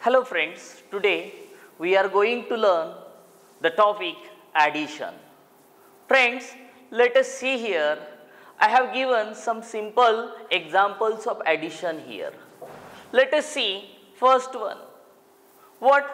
Hello friends, today we are going to learn the topic addition. Friends, let us see here. I have given some simple examples of addition here. Let us see first one. What?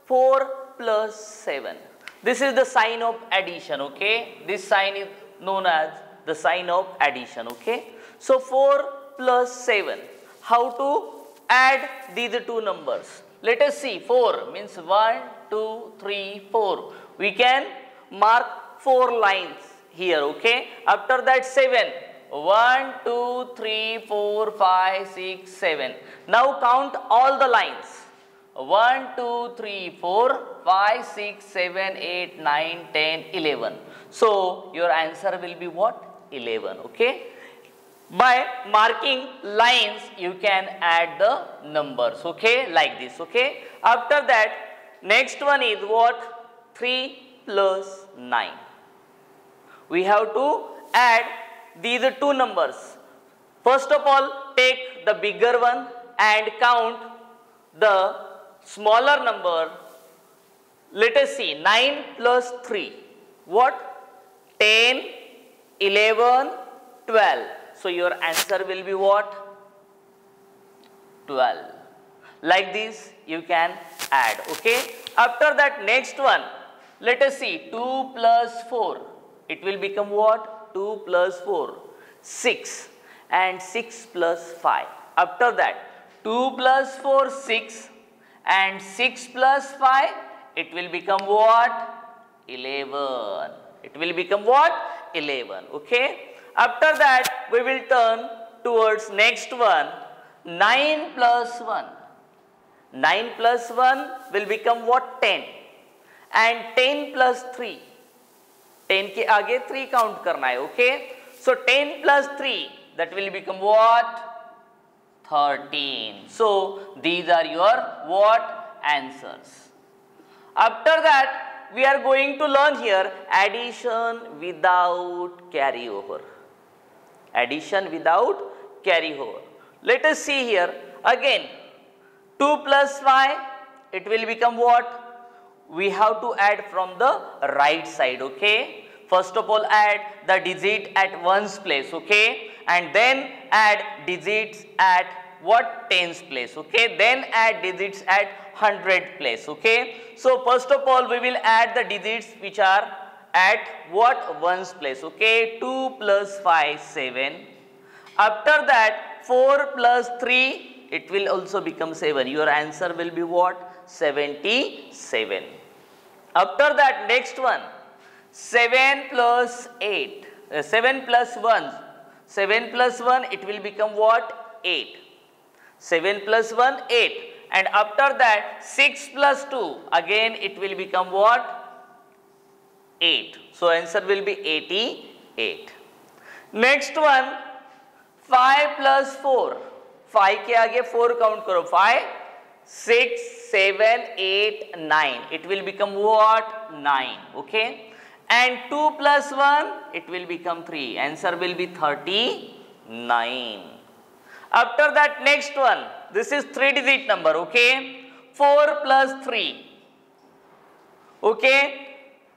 4 plus 7. This is the sign of addition, okay? This sign is known as the sign of addition, okay? So 4 plus 7. How to add these two numbers? Let us see. 4 means 1, 2, 3, 4. We can mark 4 lines here, okay? After that 7. 1, 2, 3, 4, 5, 6, 7. Now count all the lines. 1, 2, 3, 4, 5, 6, 7, 8, 9, 10, 11. So your answer will be what? 11, okay? By marking lines, you can add the numbers, okay? Like this, okay? After that, next one is what? 3 plus 9. We have to add these two numbers. First of all, take the bigger one and count the smaller number. Let us see. 9 plus 3. What? 10, 11, 12. So your answer will be what? 12. Like this you can add, okay? After that, next one. Let us see. 2 plus 4. It will become what? 2 plus 4. 6. And 6 plus 5. After that, 2 plus 4, 6. And 6 plus 5, it will become what? 11. It will become what? 11. Okay. After that, we will turn towards next one. 9 plus 1. 9 plus 1 will become what? 10. And 10 plus 3. 10 के आगे 3 count करना है. Okay. So 10 plus 3, that will become what? 13. So these are your what? Answers. After that, we are going to learn here addition without carryover. Addition without carryover. Let us see here again. 2 plus 5, it will become what? We have to add from the right side, okay? First of all, add the digit at ones place, okay? And then add digits at what? Tens place, okay? Then add digits at 100 place, okay? So first of all, we will add the digits which are at what? Ones place, okay? 2 plus 5, 7. After that, 4 plus 3, it will also become 7. Your answer will be what? 77. After that, next one. 7 plus 8. 7 plus 1. 7 plus 1, it will become what? 8. 7 plus 1, 8. And after that, 6 plus 2, again it will become what? 8. So answer will be 88. Next one, 5 plus 4. 5 के आगे 4 count करो. 5, 6, 7, 8, 9. It will become what? 9. Okay. And 2 plus 1, it will become 3. Answer will be 39. After that, next one. This is 3-digit number, okay? 4 plus 3. Okay?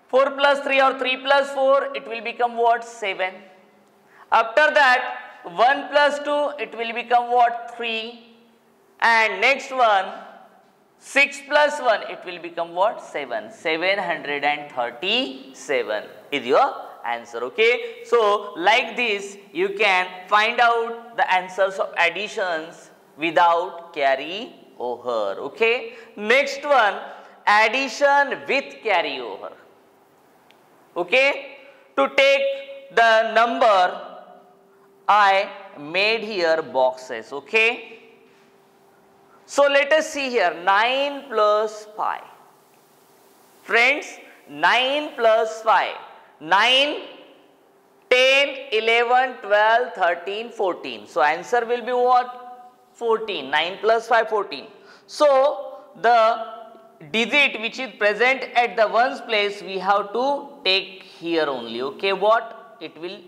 4 plus 3 or 3 plus 4, it will become what? 7. After that, 1 plus 2, it will become what? 3. And next one, 6 plus 1, it will become what? 7. 737 is your answer, okay? So, like this, you can find out the answers of additions without carry over, okay? Next one, addition with carryover, okay? To take the number, I made here boxes, okay? So let us see here, 9 plus 5. Friends, 9 plus 5. 9, 10, 11, 12, 13, 14. So answer will be what? 14. 9 plus 5, 14. So the digit which is present at the ones place, we have to take here only, okay? What? It will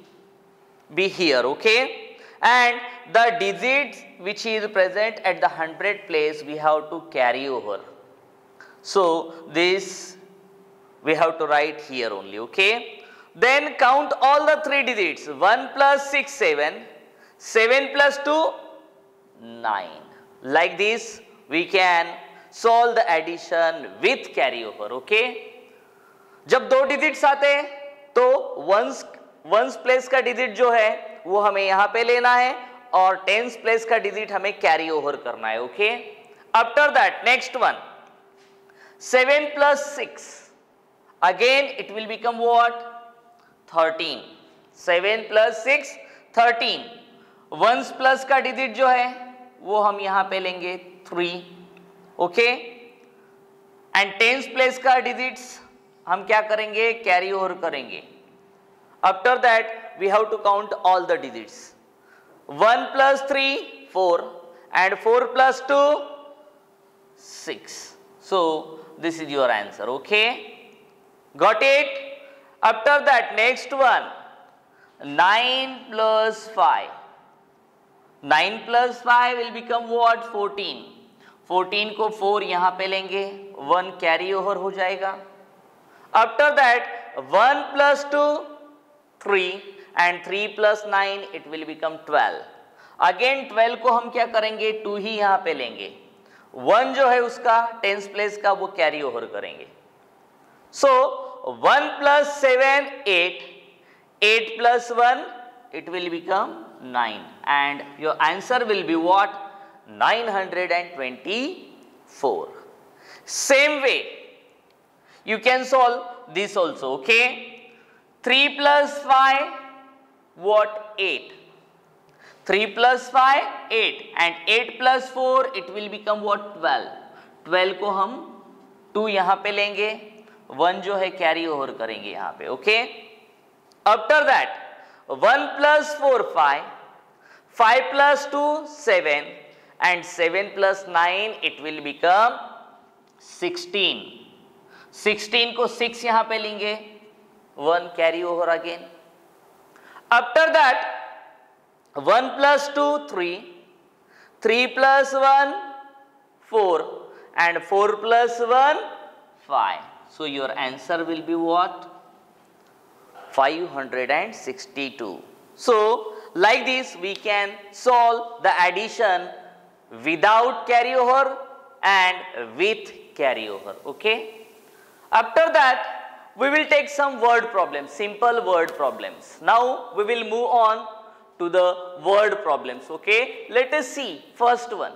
be here, okay? and the digits which is present at the 100 place we have to carry over. So this we have to write here only, okay. Then count all the 3 digits. 1 plus 6, 7. 7 plus 2, 9. Like this we can solve the addition with carryover, okay. जब 2 digits आते हैं तो ones place का digit जो है वो हमें यहां पे लेना है और टेंस प्लेस का डिजिट हमें कैरी ओवर करना है, okay. After that next one 7 plus 6, again it will become what? 13. 7 plus 6, 13. Ones place का डिजिट जो है वो हम यहां पे लेंगे 3, ओके. एंड टेंस प्लेस का डिजिट्स हम क्या करेंगे? कैरी ओवर करेंगे. After that we have to count all the digits. 1 plus 3, 4 and 4 plus 2, 6. So this is your answer, okay. Got it? After that next one 9 plus 5. 9 plus 5 will become what? 14. 14 को 4 यहाँ पे लेंगे, 1 carry over हो जाएगा. After that 1 plus 2, 3 and 3 plus 9 it will become 12. Again 12 को हम क्या करेंगे? 2 ही यहाँ पे लेंगे. 1 जो है उसका टेंस प्लेस का वो कैरी ओवर करेंगे. सो 1 plus 7, 8. 8 plus 1 it will become 9 and your answer will be what? 924. Same way you can solve this also, okay. 3 plus 5 what? 8. 3 plus 5, 8 and 8 plus 4 it will become what? 12. 12 को हम 2 यहाँ पे लेंगे, 1 जो है कैरी ओवर करेंगे यहाँ पे, okay. After that 1 plus 4, 5. 5 plus 2, 7 and 7 plus 9 it will become 16. 16 को 6 यहाँ पे लेंगे, 1 carry over again. After that 1 plus 2, 3. 3 plus 1, 4 and 4 plus 1, 5. So your answer will be what? 562. So like this we can solve the addition without carryover and with carryover, okay. After that we will take some word problems, simple word problems. Now we will move on to the word problems, okay. Let us see first one.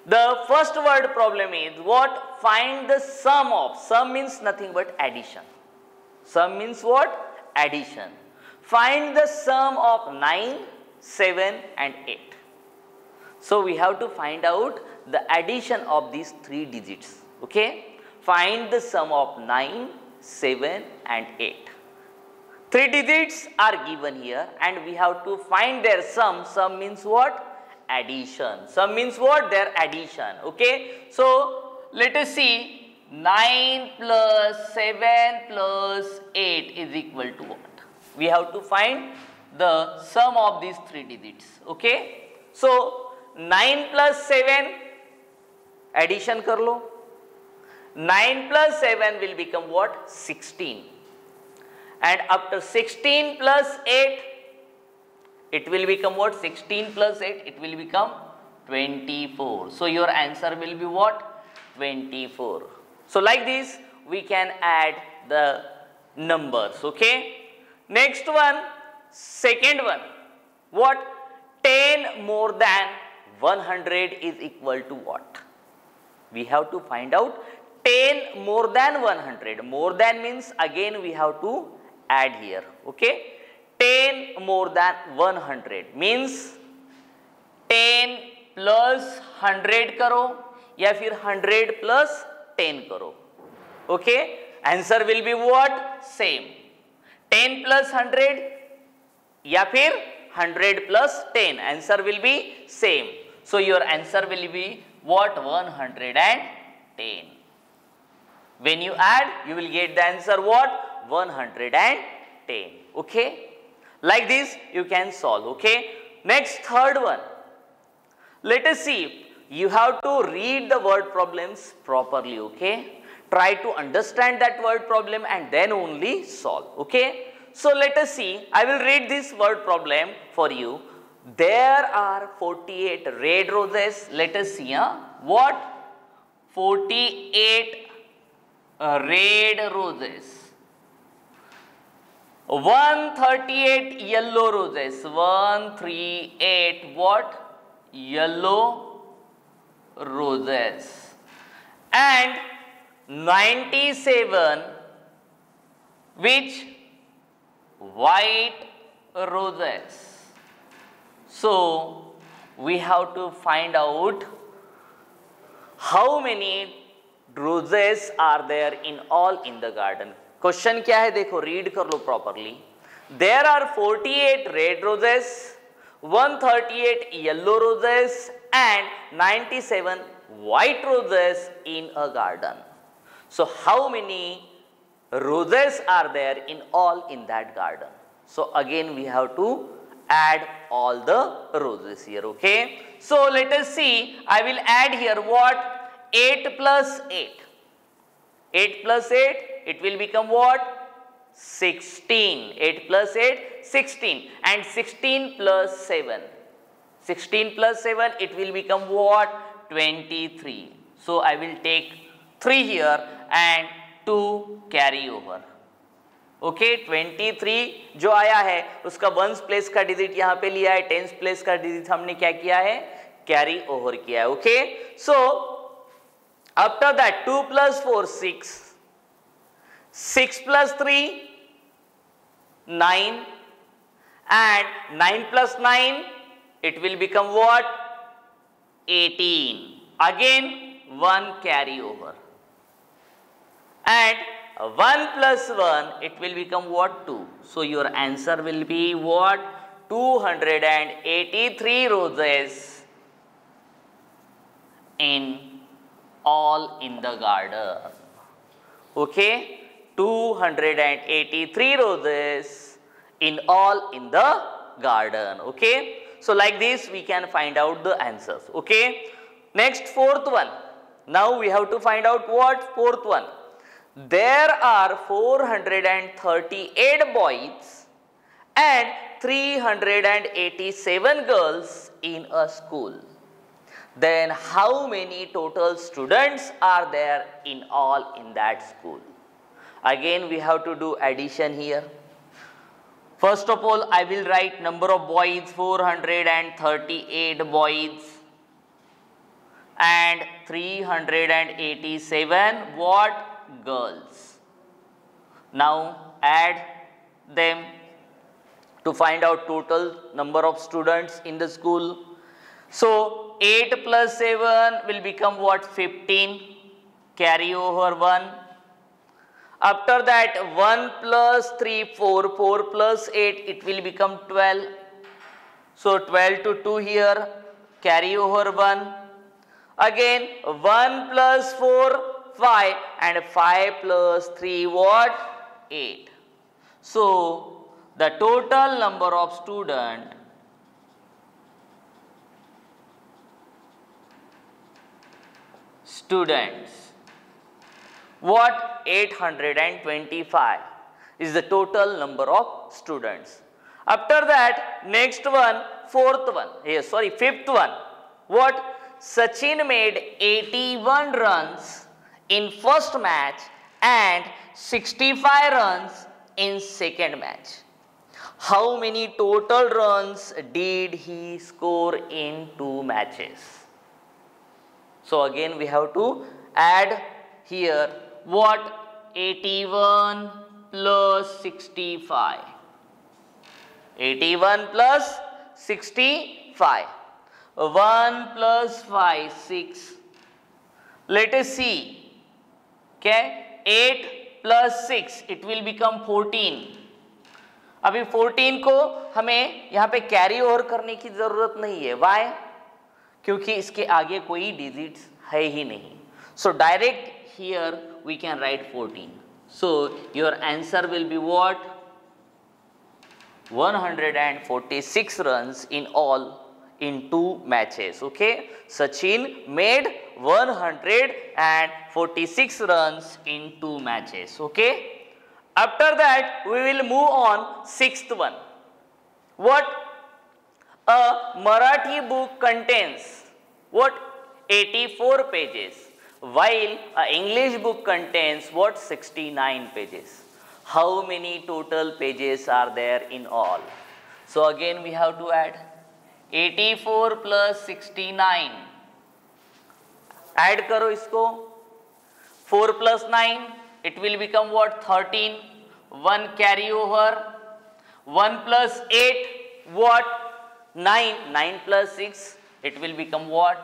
The first word problem is what? Find the sum of. Sum means nothing but addition. Sum means what? Addition. Find the sum of 9, 7 and 8. So we have to find out the addition of these 3 digits, okay. Find the sum of 9, 7 and 8. 3 digits are given here and we have to find their sum. Sum means what? Addition. Sum means what? Their addition, okay. So let us see. 9 plus 7 plus 8 is equal to what? We have to find the sum of these 3 digits, okay. So 9 plus 7 addition कर लो. 9 plus 7 will become what? 16. And after 16 plus 8 it will become what? 16 plus 8 it will become 24. So your answer will be what? 24. So like this we can add the numbers, okay. Next one, second one. What? 10 more than 100 is equal to what? We have to find out 10 more than 100. More than means again we have to add here, okay. 10 more than 100 means 10 plus 100 करो या फिर 100 plus 10 करो, okay. Answer will be what? Same. 10 plus 100 या फिर 100 plus 10. Answer will be same. So your answer will be what? 110. When you add, you will get the answer what? 110. Okay. Like this you can solve, okay. Next, third one. Let us see. You have to read the word problems properly, okay. Try to understand that word problem and then only solve, okay. So let us see. I will read this word problem for you. There are 48 red roses. Let us see, what? 48 red roses. 138 yellow roses. 138 what? Yellow roses. And 97 which? White roses. So we have to find out how many roses are there in all in the garden. Question क्या है देखो, read कर लो properly. There are 48 red roses, 138 yellow roses and 97 white roses in a garden. So how many roses are there in all in that garden? So again we have to add all the roses here, okay. So let us see. I will add here what? 8 plus 8. 8 plus 8, it will become what? 16. 8 plus 8, 16. And 16 plus 7. 16 plus 7, it will become what? 23. So I will take 3 here and 2 carry over. Okay 23 जो आया है उसका ones place का digit यहाँ पे लिया है, tense place का डिजिट हमने क्या किया है? कैरी ओवर किया है. Okay so after that 2 plus 4 6, 6 plus 3 9 and 9 plus 9 it will become what? 18. Again 1 carry over and 1 plus 1 it will become what? 2. So your answer will be what? 283 roses in all in the garden. Okay, 283 roses in all in the garden. Okay, so like this we can find out the answers. Okay, next fourth one. Now we have to find out what? Fourth one. There are 438 boys and 387 girls in a school. Then how many total students are there in all in that school? Again we have to do addition here. First of all I will write number of boys 438 boys and 387 what? Girls. Now add them to find out total number of students in the school. So 8 plus 7 will become what? 15. Carry over 1. After that 1 plus 3 4, 4 plus 8 it will become 12. So 12 to 2 here. Carry over 1. Again 1 plus 4 5 and 5 plus 3 what? 8. So the total number of students what? 825 is the total number of students. After that next one, fifth one. What? Sachin made 81 runs in first match and 65 runs in second match. How many total runs did he score in 2 matches? So again we have to add here what? 81 plus 65. 81 plus 65. 1 plus 5 6. Let us see. Okay, 8 plus 6 it will become 14. अभी 14 को हमें यहाँ पे carry over करने की जरूरत नहीं है. Why? क्योंकि इसके आगे कोई डिजिट्स है ही नहीं. So direct here we can write 14. So your answer will be what? 146 runs in all in 2 matches. Okay, Sachin made 146 runs in 2 matches. Okay, after that we will move on 6th one. What? A Marathi book contains what? 84 pages, while a English book contains what? 69 pages. How many total pages are there in all? So again we have to add 84 plus 69. Add karo isko. 4 plus 9, it will become what? 13. 1 carry over. 1 plus 8, what? 9. 9 plus 6, it will become what?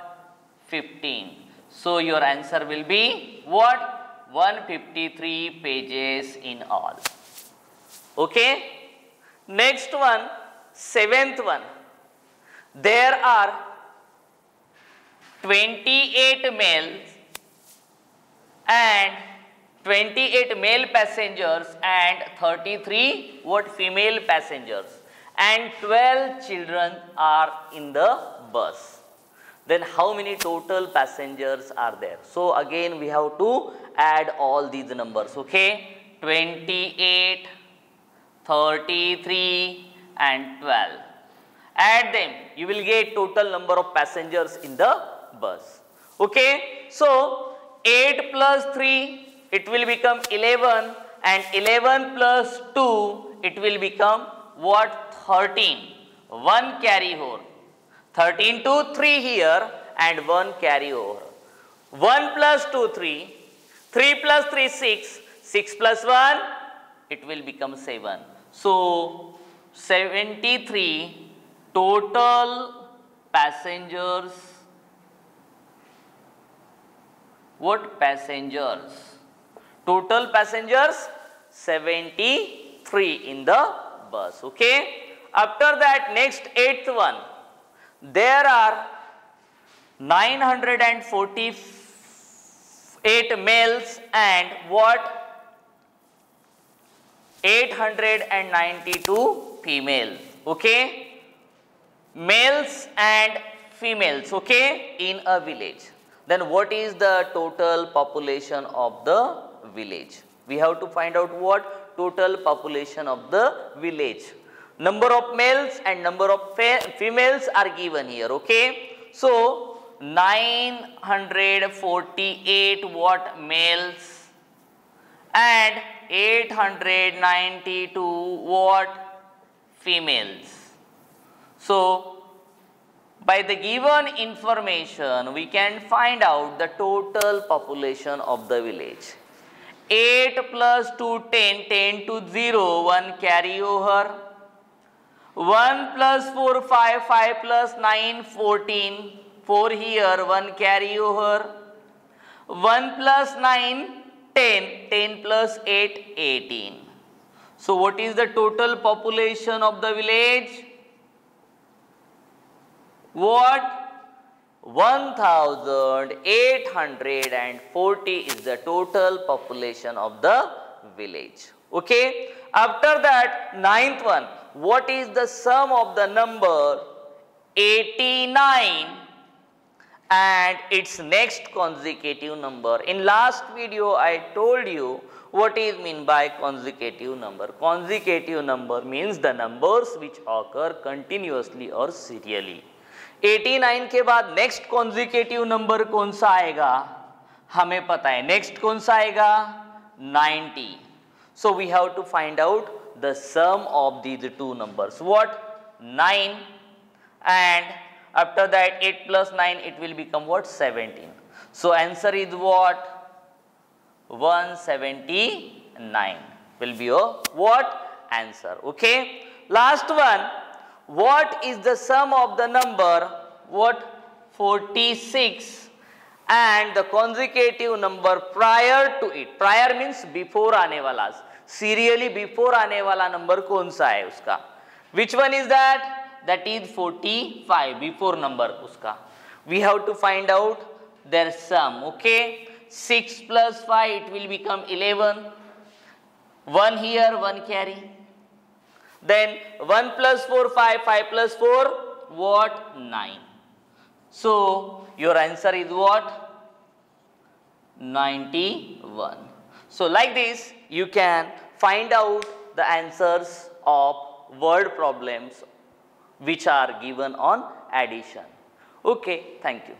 15. So your answer will be what? 153 pages in all. Okay. Next one, 7th one. There are 28 males and 28 male passengers and 33 what? Female passengers, and 12 children are in the bus. Then how many total passengers are there? So again we have to add all these numbers. Okay, 28, 33 and 12. Add them, you will get total number of passengers in the bus. Okay, so 8 plus 3, it will become 11, and 11 plus 2, it will become what? 13. 1 carry over. 13 to 3 here and 1 carry over. 1 plus 2, 3. 3 plus 3, 6. 6 plus 1, it will become 7. So 73 total passengers. What? Passengers. Total passengers 73 in the bus. Okay. After that, next 8th one. There are 948 males and what? 892 females. Okay. Males and females. Okay. In a village. Then what is the total population of the village? We have to find out what? Total population of the village. Number of males and number of females are given here. Okay. So 948 what? Males and 892 what? Females. So by the given information we can find out the total population of the village. 8 plus 2, 10, 10 to 0, 1 carry over. 1 plus 4, 5, 5 plus 9, 14, 4 here, 1 carry over. 1 plus 9, 10, 10 plus 8, 18. So what is the total population of the village? What? 1840 is the total population of the village. Okay. After that, 9th one. What is the sum of the number 89 and its next consecutive number? In last video I told you what is mean by consecutive number. Consecutive number means the numbers which occur continuously or serially. 89 के बाद next consecutive number कौन सा आएगा? हमें पता है next कौन सा आएगा? 90. So we have to find out the sum of these two numbers. What? 9 and after that 8 plus 9 it will become what? 17. So answer is what? 179 will be your what? Answer. Okay. Last one. What is the sum of the number? What? 46 and the consecutive number prior to it. Prior means before आने वाला. Serially before आने वाला number कौन सा है उसका? Which one is that? That is 45. Before number उसका. We have to find out their sum. Okay. 6 plus 5 it will become 11. 1 here, 1 carry. Then 1 plus 4, 5, 5 plus 4, what? 9. So, your answer is what? 91. So, like this, you can find out the answers of word problems which are given on addition. Okay, thank you.